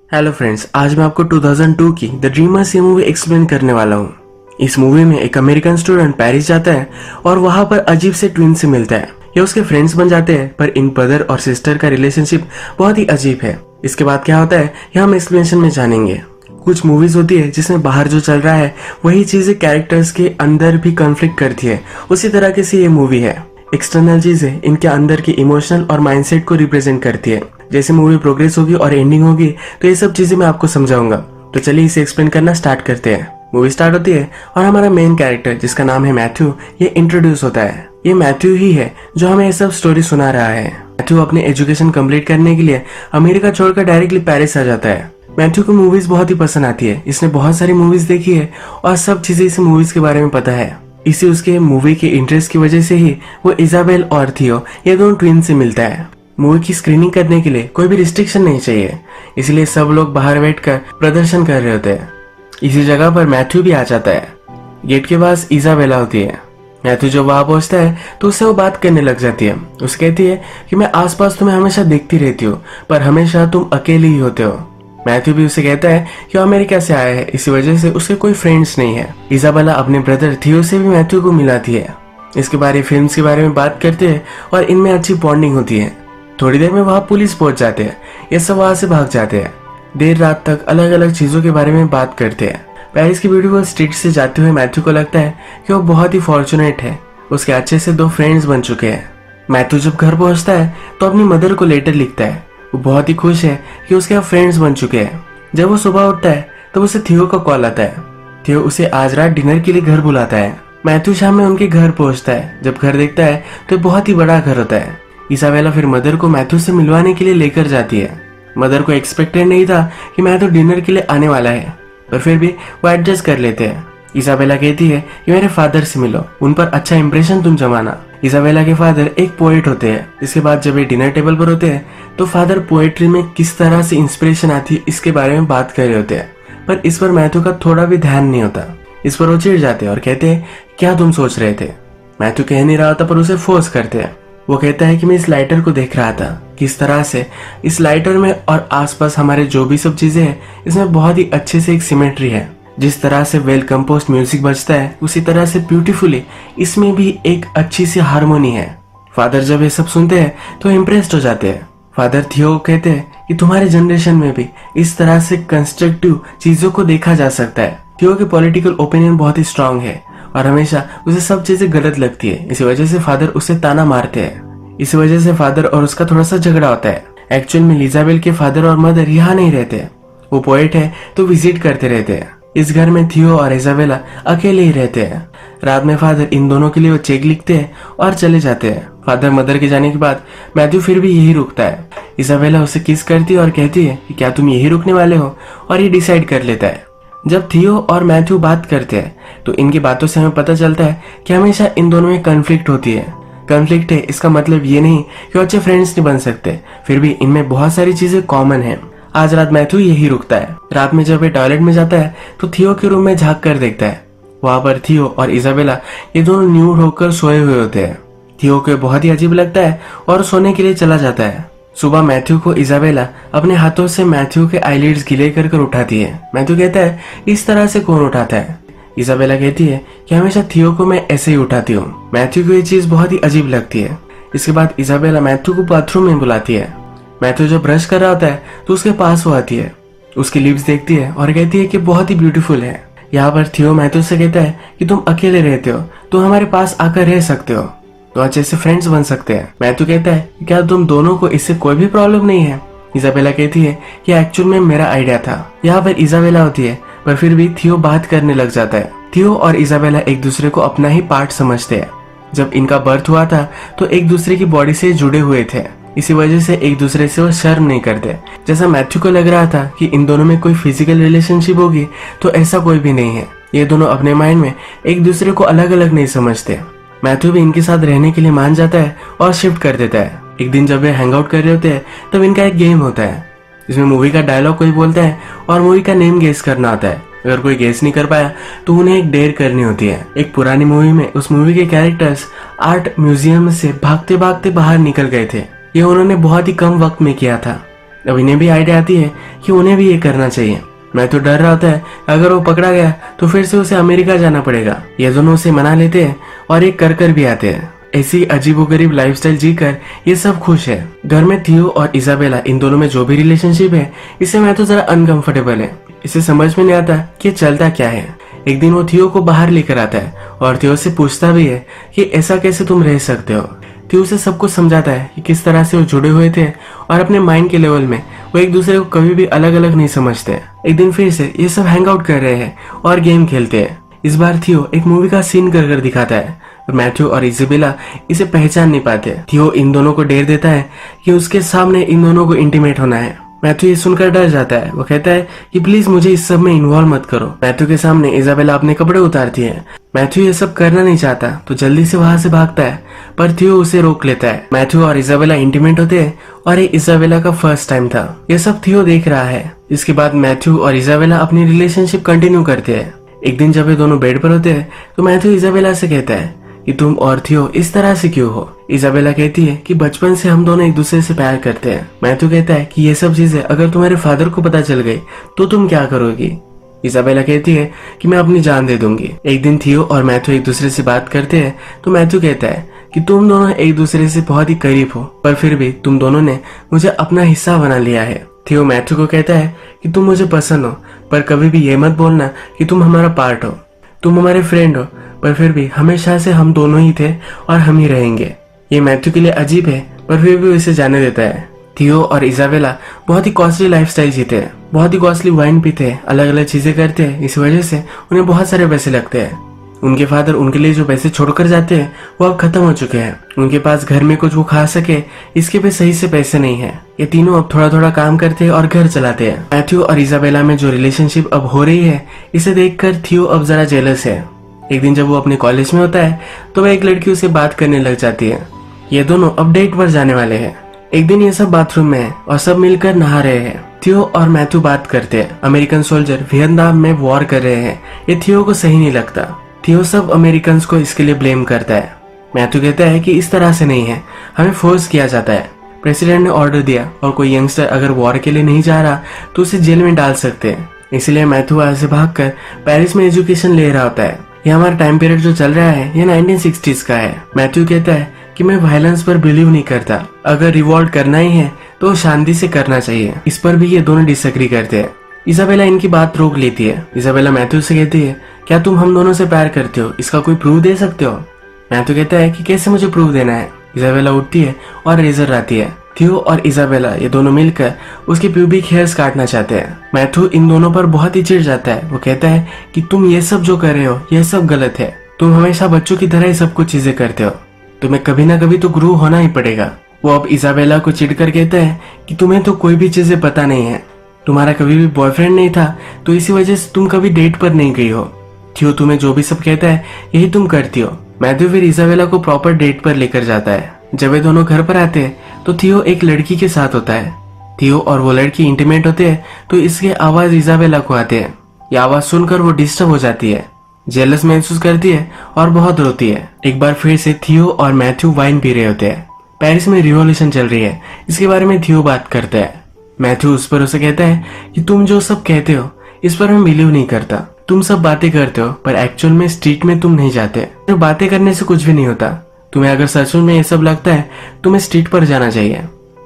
Hello friends, आज मैं आपको 2002 की द ड्रीमर्स ये मूवी एक्सप्लेन करने वाला हूँ। इस मूवी में एक अमेरिकन स्टूडेंट पेरिस जाता है और वहाँ पर अजीब से ट्विन से मिलता है। ये उसके फ्रेंड्स बन जाते हैं, पर इन ब्रदर और सिस्टर का रिलेशनशिप बहुत ही अजीब है। इसके बाद क्या होता है ये हम एक्सप्लेनेशन में जानेंगे। कुछ मूवीज होती है जिसमें बाहर जो चल रहा है वही चीजें कैरेक्टर्स के अंदर भी कॉन्फ्लिक्ट करती है, उसी तरह की सी ये मूवी है। एक्सटर्नल चीजें इनके अंदर के इमोशनल और माइंडसेट को रिप्रेजेंट करती है। जैसे मूवी प्रोग्रेस होगी और एंडिंग होगी तो ये सब चीजें मैं आपको समझाऊंगा। तो चलिए इसे एक्सप्लेन करना स्टार्ट करते हैं। मूवी स्टार्ट होती है और हमारा मेन कैरेक्टर जिसका नाम है मैथ्यू, ये इंट्रोड्यूस होता है। ये मैथ्यू ही है जो हमें ये सब स्टोरी सुना रहा है। मैथ्यू अपने एजुकेशन कंप्लीट करने के लिए अमेरिका छोड़कर डायरेक्टली पेरिस आ जाता है। मैथ्यू को मूवीज बहुत ही पसंद आती है। इसने बहुत सारी मूवीज देखी है और सब चीजें इस मूवीज के बारे में पता है। इसी उसके मूवी के इंटरेस्ट की वजह से ही वो इजाबेल और थियो ये दोनों ट्विन से मिलता है। मूवी की स्क्रीनिंग करने के लिए कोई भी रिस्ट्रिक्शन नहीं चाहिए, इसलिए सब लोग बाहर बैठकर प्रदर्शन कर रहे होते हैं। इसी जगह पर मैथ्यू भी आ जाता है। गेट के पास इजाबेला होती है। मैथ्यू जब वहां पहुंचता है तो उससे वो बात करने लग जाती है। उसे कहती है कि मैं आसपास तुम्हें हमेशा देखती रहती हूँ, पर हमेशा तुम अकेले ही होते हो। मैथ्यू भी उसे कहता है कि वो अमेरिका से आया है, इसी वजह से उसके कोई फ्रेंड्स नहीं है। इजाबेला अपने ब्रदर थियो से भी मैथ्यू को मिलाती है। इसके बारे फिल्म के बारे में बात करते हैं और इनमें अच्छी बॉन्डिंग होती है। थोड़ी देर में वहां पुलिस पहुंच जाते हैं। ये सब वहां से भाग जाते हैं। देर रात तक अलग अलग चीजों के बारे में बात करते हैं। पेरिस की ब्यूटीफुल स्ट्रीट से जाते हुए मैथ्यू को लगता है कि वो बहुत ही फॉर्चुनेट है। उसके अच्छे से 2 फ्रेंड्स बन चुके हैं। मैथ्यू जब घर पहुंचता है तो अपनी मदर को लेटर लिखता है। वो बहुत ही खुश है कि उसके फ्रेंड्स बन चुके हैं। जब वो सुबह उठता है तब उसे थियो का कॉल आता है। थियो उसे आज रात डिनर के लिए घर बुलाता है। मैथ्यू शाम में उनके घर पहुंचता है। जब घर देखता है तो बहुत ही बड़ा घर होता है। इसाबेला फिर मदर को मैथ्यू से मिलवाने के लिए लेकर जाती है। मदर को एक्सपेक्टेड नहीं था कि मैथ्यू डिनर के लिए आने वाला है, पर फिर भी वो एडजस्ट कर लेते हैं। इसाबेला कहती है कि मेरे फादर से मिलो, उन पर अच्छा इंप्रेशन तुम जमाना। इसाबेला के फादर एक पोएट होते हैं। इसके बाद जब ये डिनर टेबल पर होते हैं तो फादर पोएट्री में किस तरह से इंस्पिरेशन आती है इसके बारे में बात कर रहे होते हैं, पर इस पर मैथ्यू का थोड़ा भी ध्यान नहीं होता। इस पर वो चिढ़ जाते हैं और कहते हैं क्या तुम सोच रहे थे। मैथ्यू कह नहीं रहा था पर उसे फोर्स करते हैं। वो कहता है कि मैं इस लाइटर को देख रहा था, किस तरह से इस लाइटर में और आसपास हमारे जो भी सब चीजें हैं इसमें बहुत ही अच्छे से एक सिमेट्री है। जिस तरह से वेल कंपोज्ड म्यूजिक बजता है उसी तरह से ब्यूटीफुली इसमें भी एक अच्छी सी हारमोनी है। फादर जब ये सब सुनते हैं तो इम्प्रेस्ड हो जाते हैं। फादर थियो कहते हैं कि तुम्हारे जनरेशन में भी इस तरह से कंस्ट्रक्टिव चीजों को देखा जा सकता है। थियो के पॉलिटिकल ओपिनियन बहुत ही स्ट्रांग है और हमेशा उसे सब चीजें गलत लगती है। इसी वजह से फादर उसे ताना मारते हैं। इसी वजह से फादर और उसका थोड़ा सा झगड़ा होता है। एक्चुअल में इजाबेल के फादर और मदर यहाँ नहीं रहते, वो पोएट है तो विजिट करते रहते हैं। इस घर में थियो और इजाबेला अकेले ही रहते हैं। रात में फादर इन दोनों के लिए वो चेक लिखते हैं और चले जाते हैं। फादर मदर के जाने के बाद मैथ्यू फिर भी यही रुकता है। इजाबेला उसे किस करती है और कहती है कि क्या तुम यही रुकने वाले हो, और ये डिसाइड कर लेता है। जब थियो और मैथ्यू बात करते हैं तो इनकी बातों से हमें पता चलता है कि हमेशा इन दोनों में कॉन्फ्लिक्ट होती है। कॉन्फ्लिक्ट है इसका मतलब ये नहीं कि अच्छे फ्रेंड्स नहीं बन सकते, फिर भी इनमें बहुत सारी चीजें कॉमन है। आज रात मैथ्यू यही रुकता है। रात में जब ये टॉयलेट में जाता है तो थियो के रूम में झांक कर देखता है। वहां पर थियो और इजाबेला ये दोनों न्यूड होकर सोए हुए होते हैं। थियो को बहुत ही अजीब लगता है और सोने के लिए चला जाता है। सुबह मैथ्यू को इजाबेला अपने हाथों से मैथ्यू के आईलिड्स गीले कर कर उठाती है। मैथ्यू कहता है इस तरह से कौन उठाता है। इजाबेला कहती है कि हमेशा थियो को मैं ऐसे ही उठाती हूँ। मैथ्यू को ये चीज बहुत ही अजीब लगती है। इसके बाद इजाबेला मैथ्यू को बाथरूम में बुलाती है। मैथ्यू जब ब्रश कर रहा होता है तो उसके पास वो आती है। उसकी लिप्स देखती है और कहती है कि बहुत ही ब्यूटीफुल है। यहाँ पर थियो मैथ्यू से कहता है कि तुम अकेले रहते हो, तुम हमारे पास आकर रह सकते हो, तो अच्छे से फ्रेंड्स बन सकते हैं। मैथ्यू कहता है कि क्या तुम दोनों को इससे कोई भी प्रॉब्लम नहीं है। इजाबेला कहती है कि एक्चुअल में मेरा आइडिया था। यहाँ पर इजाबेला होती है पर फिर भी थियो बात करने लग जाता है। थियो और इजाबेला एक दूसरे को अपना ही पार्ट समझते हैं। जब इनका बर्थ हुआ था तो एक दूसरे की बॉडी से जुड़े हुए थे, इसी वजह से एक दूसरे से वो शर्म नहीं करते। जैसा मैथ्यू को लग रहा था कि इन दोनों में कोई फिजिकल रिलेशनशिप होगी, तो ऐसा कोई भी नहीं है। ये दोनों अपने माइंड में एक दूसरे को अलग अलग नहीं समझते। मैथ्यू भी इनके साथ रहने के लिए मान जाता है और शिफ्ट कर देता है। एक दिन जब वे हैंग आउट कर रहे होते हैं तब इनका एक गेम होता है। इसमें मूवी का डायलॉग कोई बोलता है और मूवी का नेम गेस करना होता है। अगर कोई गेस नहीं कर पाया तो उन्हें एक डेयर करनी होती है। एक पुरानी मूवी में उस मूवी के कैरेक्टर्स आर्ट म्यूजियम से भागते भागते बाहर निकल गए थे। ये उन्होंने बहुत ही कम वक्त में किया था। अब इन्हें भी आइडिया आती है कि उन्हें भी ये करना चाहिए। मैथ्यू डर रहा होता है अगर वो पकड़ा गया तो फिर से उसे अमेरिका जाना पड़ेगा। ये दोनों उसे मना लेते हैं और एक कर भी आते हैं। ऐसी अजीबोगरीब लाइफस्टाइल जीकर ये सब खुश है। घर में थियो और इजाबेला, इन दोनों में जो भी रिलेशनशिप है, इससे मैथ्यू जरा अनकंफर्टेबल है। इसे समझ में नहीं आता कि चलता क्या है। एक दिन वो थियो को बाहर लेकर आता है और थियो से पूछता भी है कि ऐसा कैसे तुम रह सकते हो। थियो उसे सब कुछ समझाता है कि किस तरह से वो जुड़े हुए थे और अपने माइंड के लेवल में वो एक दूसरे को कभी भी अलग अलग नहीं समझते। एक दिन फिर से ये सब हैंग आउट कर रहे हैं और गेम खेलते हैं। इस बार थियो एक मूवी का सीन कर दिखाता है। मैथ्यू और इजाबेला इसे पहचान नहीं पाते। थियो इन दोनों को डेर देता है कि उसके सामने इन दोनों को इंटीमेट होना है। मैथ्यू ये सुनकर डर जाता है। वो कहता है कि प्लीज मुझे इस सब में इन्वॉल्व मत करो। मैथ्यू के सामने इजाबेला अपने कपड़े उतारती है। मैथ्यू ये सब करना नहीं चाहता तो जल्दी से वहां से भागता है, पर थियो उसे रोक लेता है। मैथ्यू और इजाबेला इंटीमेट होते हैं और ये इजाबेला का फर्स्ट टाइम था। ये सब थियो देख रहा है। इसके बाद मैथ्यू और इजाबेला अपनी रिलेशनशिप कंटिन्यू करते हैं। एक दिन जब ये दोनों बेड पर होते हैं तो मैथ्यू इजाबेला से कहता है कि तुम और थियो इस तरह से क्यों हो। इजाबेला कहती है कि बचपन से हम दोनों एक दूसरे से प्यार करते हैं। मैथ्यू कहता है कि ये सब चीजें अगर तुम्हारे फादर को पता चल गई तो तुम क्या करोगी। इजाबेला कहती है कि मैं अपनी जान दे दूंगी। एक दिन थियो और मैथ्यू एक दूसरे से बात करते हैं तो मैथ्यू कहता है कि तुम दोनों एक दूसरे से बहुत ही करीब हो, पर फिर भी तुम दोनों ने मुझे अपना हिस्सा बना लिया है। थियो मैथ्यू को कहता है कि तुम मुझे पसंद हो, पर कभी भी ये मत बोलना कि तुम हमारा पार्ट हो। तुम हमारे फ्रेंड हो, पर फिर भी हमेशा से हम दोनों ही थे और हम ही रहेंगे। ये मैथ्यू के लिए अजीब है, पर फिर भी उसे जाने देता है। थियो और इजाबेला बहुत ही कॉस्टली लाइफस्टाइल जीते हैं, बहुत ही कॉस्टली वाइन पीते हैं, अलग अलग चीजें करते हैं। इस वजह से उन्हें बहुत सारे पैसे लगते हैं। उनके फादर उनके लिए जो पैसे छोड़कर जाते हैं वो अब खत्म हो चुके हैं। उनके पास घर में कुछ वो खा सके इसके भी सही से पैसे नहीं है। ये तीनों अब थोड़ा थोड़ा काम करते हैं और घर चलाते हैं। मैथ्यू और इजाबेला में जो रिलेशनशिप अब हो रही है इसे देखकर थियो अब जरा जेलस है। एक दिन जब वो अपने कॉलेज में होता है तो वह एक लड़की उसे बात करने लग जाती है। ये दोनों अब डेट पर जाने वाले हैं। एक दिन ये सब बाथरूम में है और सब मिलकर नहा रहे हैं। थियो और मैथ्यू बात करते हैं। अमेरिकन सोल्जर वियतनाम में वॉर कर रहे हैं। ये थियो को सही नहीं लगता। थियो सब अमेरिकन को इसके लिए ब्लेम करता है। मैथ्यू कहता है कि इस तरह से नहीं है, हमें फोर्स किया जाता है। प्रेसिडेंट ने ऑर्डर दिया और कोई यंगस्टर अगर वॉर के लिए नहीं जा रहा तो उसे जेल में डाल सकते हैं। इसलिए मैथ्यू वहां से भागकर पेरिस में एजुकेशन ले रहा होता है। ये हमारा टाइम पीरियड जो चल रहा है ये 1960s का है। मैथ्यू कहता है कि मैं वायलेंस पर बिलीव नहीं करता, अगर रिवॉल्ट करना ही है तो शांति से करना चाहिए। इस पर भी ये दोनों डिसएग्री करते हैं। इजाबेला इनकी बात रोक लेती है। इजाबेला मैथ्यू से कहती है क्या तुम हम दोनों से प्यार करते हो, इसका कोई प्रूफ दे सकते हो। मैथ्यू कहता है कि कैसे मुझे प्रूफ देना है। इजाबेला उठती है और रेजर लाती है। थियो और इजाबेला ये दोनों मिलकर उसके प्यूबिक हेयर्स काटना चाहते हैं। मैथ्यू इन दोनों पर बहुत ही चिढ़ जाता है। वो कहता है कि तुम ये सब जो कर रहे हो ये सब गलत है। तुम हमेशा बच्चों की तरह ही सब कुछ चीजें करते हो, तुम्हें कभी ना कभी तो ग्रो होना ही पड़ेगा। वो अब इजाबेला को चिढ़कर कहता है कि तुम्हें तो कोई भी चीजें पता नहीं है, तुम्हारा कभी भी बॉयफ्रेंड नहीं था तो इसी वजह से तुम कभी डेट पर नहीं गई हो। थियो तुम्हें जो भी सब कहता है यही तुम करती हो। मैथ्यू फिर इजाबेला को प्रॉपर डेट पर लेकर जाता है। जब वे दोनों घर पर आते हैं तो थियो एक लड़की के साथ होता है। थियो और वो लड़की इंटीमेट होते हैं तो इसके आवाज इजाबेला को आते हैं। ये आवाज सुनकर वो डिस्टर्ब हो जाती है, जेलस महसूस करती है और बहुत रोती है। एक बार फिर से थियो और मैथ्यू वाइन पी रहे होते हैं। पेरिस में रिवॉल्यूशन चल रही है, इसके बारे में थियो बात करता है। मैथ्यू उस पर उसे कहता है कि तुम जो सब कहते हो इस पर मैं बिलीव नहीं करता। तुम सब बातें करते हो पर एक्चुअल में स्ट्रीट में तुम नहीं जाते। तो बातें करने से कुछ भी नहीं होता। तुम्हें अगर सच में ये सब लगता है तुम्हें स्ट्रीट पर जाना चाहिए।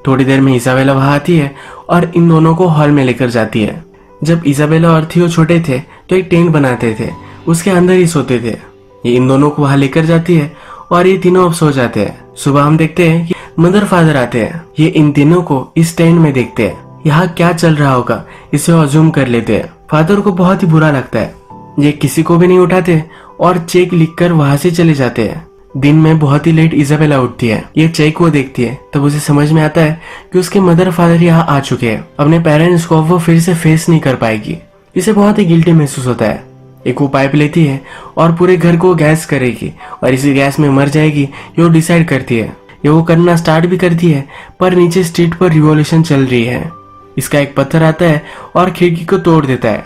थोड़ी देर में इजाबेला वहां आती है और इन दोनों को हॉल में लेकर जाती है। जब इजाबेला और थियो छोटे थे तो एक टेंट बनाते थे, उसके अंदर ही सोते थे। ये इन दोनों को वहां लेकर जाती है और ये तीनों अब सो जाते हैं। सुबह हम देखते हैं कि मदर फादर आते हैं। ये इन तीनों को इस टेंट में देखते हैं। यहाँ क्या चल रहा होगा इसे अज्यूम कर लेते हैं। फादर को बहुत ही बुरा लगता है। ये किसी को भी नहीं उठाते और चेक लिखकर वहां से चले जाते हैं। दिन में बहुत ही लेट इजाबेला उठती है। ये चेक वो देखती है तब उसे समझ में आता है कि उसके मदर फादर यहाँ आ चुके हैं। अपने पेरेंट्स को वो फिर से फेस नहीं कर पाएगी। इसे बहुत ही गिल्टी महसूस होता है। एक वो पाइप लेती है और पूरे घर को गैस करेगी और इसी गैस में मर जाएगी ये वो डिसाइड करती है। ये वो करना स्टार्ट भी करती है पर नीचे स्ट्रीट पर रिवॉल्यूशन चल रही है। इसका एक पत्थर आता है और खिड़की को तोड़ देता है।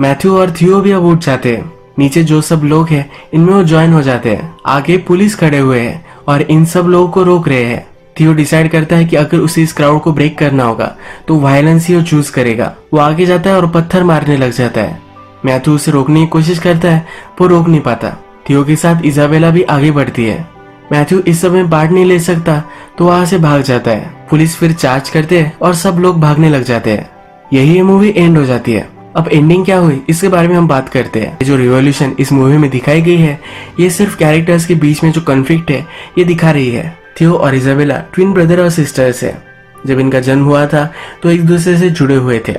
मैथ्यू और थियो भी अब उठ जाते हैं। नीचे जो सब लोग हैं इनमें वो ज्वाइन हो जाते हैं। आगे पुलिस खड़े हुए हैं और इन सब लोगों को रोक रहे हैं। थियो डिसाइड करता है कि अगर उसे इस क्राउड को ब्रेक करना होगा तो वायलेंस ही वो चूज करेगा। वो आगे जाता है और पत्थर मारने लग जाता है। मैथ्यू उसे रोकने की कोशिश करता है, वो रोक नहीं पाता। थियो के साथ इजाबेला भी आगे बढ़ती है। मैथ्यू इस समय पार्ट नहीं ले सकता तो वहां से भाग जाता है। पुलिस फिर चार्ज करते हैं और सब लोग भागने लग जाते हैं। यही ये मूवी एंड हो जाती है। अब एंडिंग क्या हुई इसके बारे में हम बात करते हैं। जो रिवॉल्यूशन इस मूवी में दिखाई गई है ये सिर्फ कैरेक्टर्स के बीच में जो कॉन्फ्लिक्ट है ये दिखा रही है। थियो और इजाबेला ट्विन ब्रदर और सिस्टर्स है। जब इनका जन्म हुआ था तो एक दूसरे से जुड़े हुए थे।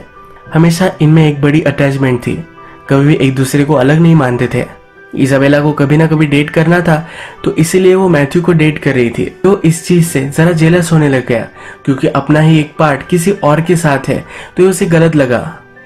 हमेशा इनमें एक बड़ी अटैचमेंट थी, कभी भी एक दूसरे को अलग नहीं मानते थे। इजाबेला को कभी ना कभी डेट करना था तो इसीलिए वो मैथ्यू को डेट कर रही थी। तो इस चीज से जरा जेलस होने लग गया क्योंकि अपना ही एक पार्ट किसी और के साथ है तो ये उसे गलत लगा।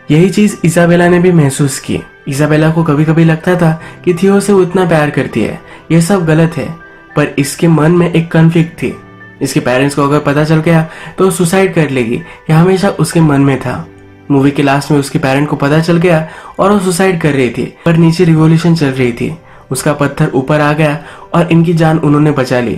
यही चीज इजाबेला ने भी महसूस की। इजाबेला को कभी कभी लगता था कि थियो से वो इतना प्यार करती है, ये सब गलत है, पर इसके मन में एक कॉन्फ्लिक्ट थी। इसके पेरेंट्स को अगर पता चल गया तो वो सुसाइड कर लेगी, यह हमेशा उसके मन में था। मूवी के लास्ट में उसके पेरेंट को पता चल गया और वो सुसाइड कर रही थी, पर नीचे रिवॉल्यूशन चल रही थी। उसका पत्थर ऊपर आ गया और इनकी जान उन्होंने बचा ली।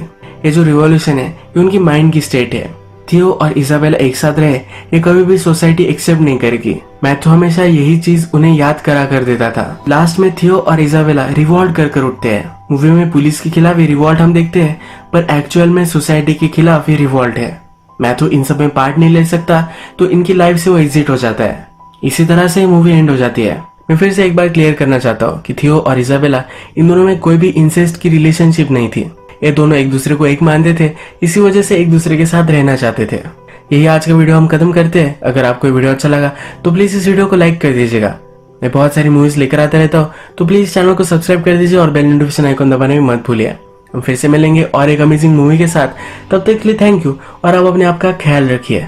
ये जो रिवॉल्यूशन है ये उनकी माइंड की स्टेट है। थियो और इजाबेला एक साथ रहे ये कभी भी सोसाइटी एक्सेप्ट नहीं करेगी। मैथ्यू हमेशा यही चीज उन्हें याद करा कर देता था। लास्ट में थियो और इजाबेला रिवॉल्ट कर उठते हैं। मूवी में पुलिस के खिलाफ ये रिवॉल्ट हम देखते हैं, पर एक्चुअल में सोसाइटी के खिलाफ ये रिवॉल्ट है। मैथ्यू इन सब में पार्ट नहीं ले सकता तो इनकी लाइफ से वो एग्जिट हो जाता है। इसी तरह से मूवी एंड हो जाती है। मैं फिर से एक बार क्लियर करना चाहता हूँ कि थियो और इजाबेला इन दोनों में कोई भी इंसेस्ट की रिलेशनशिप नहीं थी। ये दोनों एक दूसरे को एक मानते थे, इसी वजह से एक दूसरे के साथ रहना चाहते थे। यही आज का वीडियो हम खत्म करते हैं। अगर आपको वीडियो अच्छा लगा तो प्लीज इस वीडियो को लाइक कर दीजिएगा। मैं बहुत सारी मूवीज लेकर आता रहता हूँ तो प्लीज चैनल को सब्सक्राइब कर दीजिए और बेल नोटिफिकेशन आइकन दबाने में मत भूलिए। हम फिर से मिलेंगे और एक अमेजिंग मूवी के साथ। तब तक के लिए थैंक यू और आप अपने आप का ख्याल रखिए।